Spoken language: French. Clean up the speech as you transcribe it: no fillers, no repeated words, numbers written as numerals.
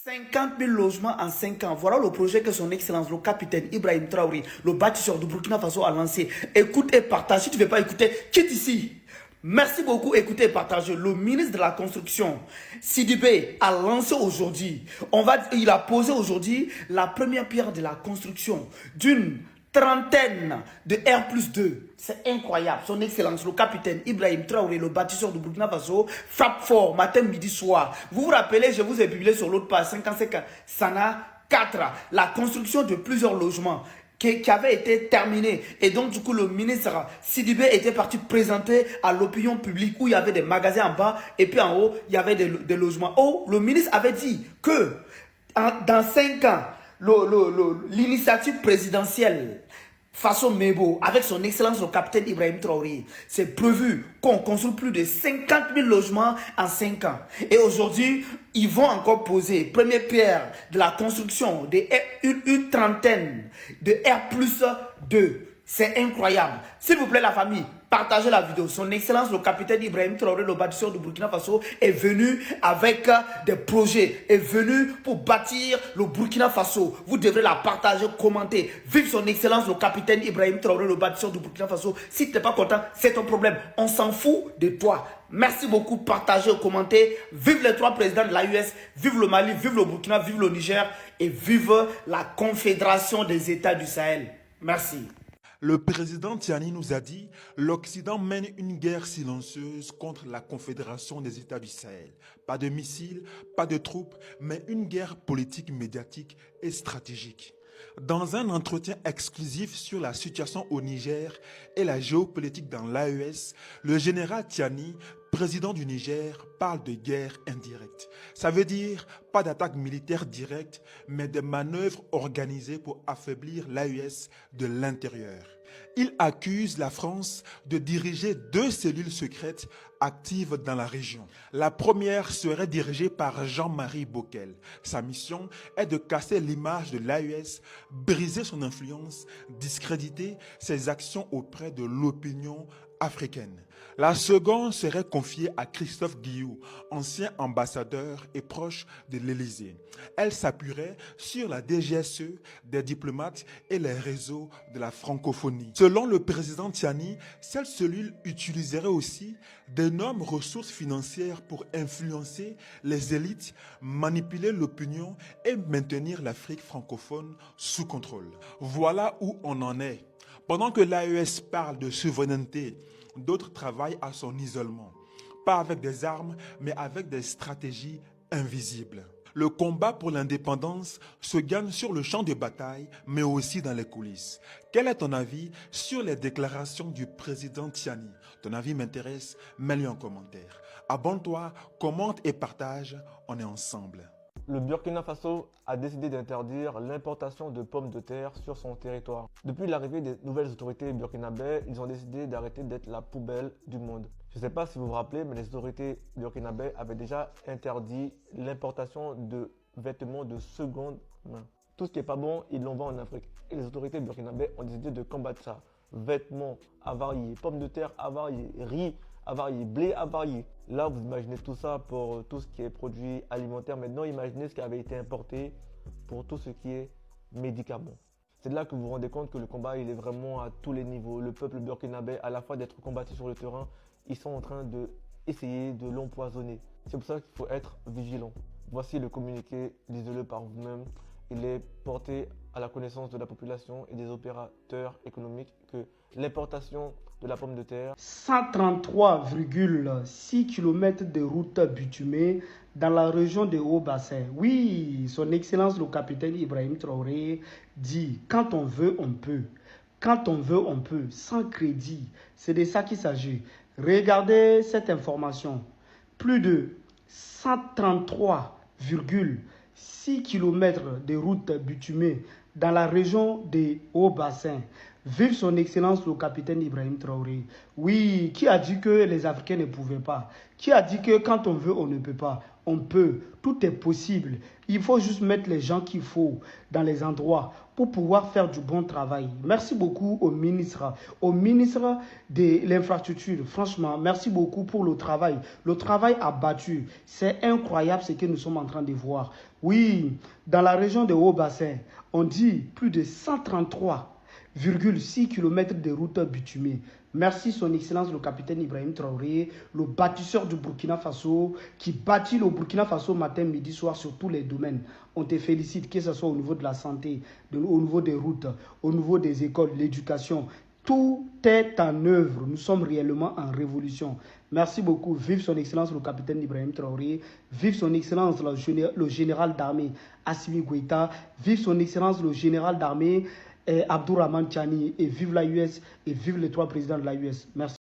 50 000 logements en 5 ans. Voilà le projet que son excellence, le capitaine Ibrahim Traoré, le bâtisseur du Burkina Faso a lancé. Écoute et partage. Si tu ne veux pas écouter, quitte ici. Merci beaucoup, écoutez et partagez. Le ministre de la Construction, Sidibé, a lancé aujourd'hui, il a posé aujourd'hui la première pierre de la construction d'une trentaine de R+2. C'est incroyable. Son excellence, le capitaine Ibrahim Traoré, le bâtisseur du Burkina Faso, frappe fort matin, midi, soir. Vous vous rappelez, je vous ai publié sur l'autre page 55 Sana 4, la construction de plusieurs logements qui avait été terminée. Et donc, du coup, le ministre Sidibé était parti présenter à l'opinion publique où il y avait des magasins en bas et puis en haut, il y avait des logements. Oh, le ministre avait dit que dans 5 ans, l'initiative présidentielle Faso Mebo, avec son excellence le capitaine Ibrahim Traoré, c'est prévu qu'on construit plus de 50 000 logements en 5 ans. Et aujourd'hui, ils vont encore poser première pierre de la construction d'une trentaine de R+2. C'est incroyable. S'il vous plaît la famille, partagez la vidéo. Son excellence le capitaine Ibrahim Traoré, le bâtisseur du Burkina Faso, est venu avec des projets, est venu pour bâtir le Burkina Faso. Vous devrez la partager, commenter. Vive son excellence le capitaine Ibrahim Traoré, le bâtisseur du Burkina Faso. Si tu n'es pas content, c'est ton problème. On s'en fout de toi. Merci beaucoup, partagez, commentez. Vive les 3 présidents de l'AUS, vive le Mali, vive le Burkina, vive le Niger et vive la Confédération des États du Sahel. Merci. Le président Tiani nous a dit « L'Occident mène une guerre silencieuse contre la Confédération des États du Sahel. Pas de missiles, pas de troupes, mais une guerre politique, médiatique et stratégique. » Dans un entretien exclusif sur la situation au Niger et la géopolitique dans l'AES, le général Tiani, président du Niger, parle de guerre indirecte. Ça veut dire pas d'attaque militaire directe, mais des manœuvres organisées pour affaiblir l'AES de l'intérieur. Il accuse la France de diriger 2 cellules secrètes actives dans la région. La première serait dirigée par Jean-Marie Bockel. Sa mission est de casser l'image de l'AES, briser son influence, discréditer ses actions auprès de l'opinion africaine. La seconde serait confiée à Christophe Guillou, ancien ambassadeur et proche de l'Élysée. Elle s'appuierait sur la DGSE, des diplomates et les réseaux de la francophonie. Selon le président Tiani, cette cellule utiliserait aussi d'énormes ressources financières pour influencer les élites, manipuler l'opinion et maintenir l'Afrique francophone sous contrôle. Voilà où on en est. Pendant que l'AES parle de souveraineté, d'autres travaillent à son isolement. Pas avec des armes, mais avec des stratégies invisibles. Le combat pour l'indépendance se gagne sur le champ de bataille, mais aussi dans les coulisses. Quel est ton avis sur les déclarations du président Tiani? Ton avis m'intéresse, mets-le en commentaire. Abonne-toi, commente et partage, on est ensemble. Le Burkina Faso a décidé d'interdire l'importation de pommes de terre sur son territoire. Depuis l'arrivée des nouvelles autorités burkinabè, ils ont décidé d'arrêter d'être la poubelle du monde. Je ne sais pas si vous vous rappelez, mais les autorités burkinabè avaient déjà interdit l'importation de vêtements de seconde main. Tout ce qui n'est pas bon, ils l'envoient en Afrique. Et les autorités burkinabè ont décidé de combattre ça. Vêtements avariés, pommes de terre avariées, riz avarié, blé avarié. Là, vous imaginez tout ça pour tout ce qui est produit alimentaire. Maintenant, imaginez ce qui avait été importé pour tout ce qui est médicaments. C'est là que vous vous rendez compte que le combat, il est vraiment à tous les niveaux. Le peuple burkinabè, à la fois d'être combattu sur le terrain, ils sont en train d'essayer de l'empoisonner. C'est pour ça qu'il faut être vigilant. Voici le communiqué, lisez-le par vous-même. Il est porté à la connaissance de la population et des opérateurs économiques que l'importation de la pomme de terre. 133,6 km de routes bitumées dans la région de Haut-Bassin. Oui, son excellence le capitaine Ibrahim Traoré dit « Quand on veut, on peut. Quand on veut, on peut. Sans crédit. » C'est de ça qu'il s'agit. Regardez cette information. Plus de 133,6 km de routes bitumées dans la région des Hauts-Bassins. Vive son excellence le capitaine Ibrahim Traoré. Oui, qui a dit que les Africains ne pouvaient pas? Qui a dit que quand on veut, on ne peut pas? On peut, tout est possible. Il faut juste mettre les gens qu'il faut dans les endroits pour pouvoir faire du bon travail. Merci beaucoup au ministre de l'infrastructure. Franchement, merci beaucoup pour le travail. Le travail a battu. C'est incroyable ce que nous sommes en train de voir. Oui, dans la région de Haut-Bassin, on dit plus de 133,6 km de routes bitumées. Merci son excellence le capitaine Ibrahim Traoré, le bâtisseur du Burkina Faso, qui bâtit le Burkina Faso matin, midi, soir sur tous les domaines. On te félicite, que ce soit au niveau de la santé, au niveau des routes, au niveau des écoles, l'éducation. Tout est en œuvre. Nous sommes réellement en révolution. Merci beaucoup. Vive son excellence le capitaine Ibrahim Traoré. Vive son excellence le général d'armée Assimi Goïta. Vive son excellence le général d'armée Abdourahmane Tiani. Et vive la US et vive les 3 présidents de la US. Merci.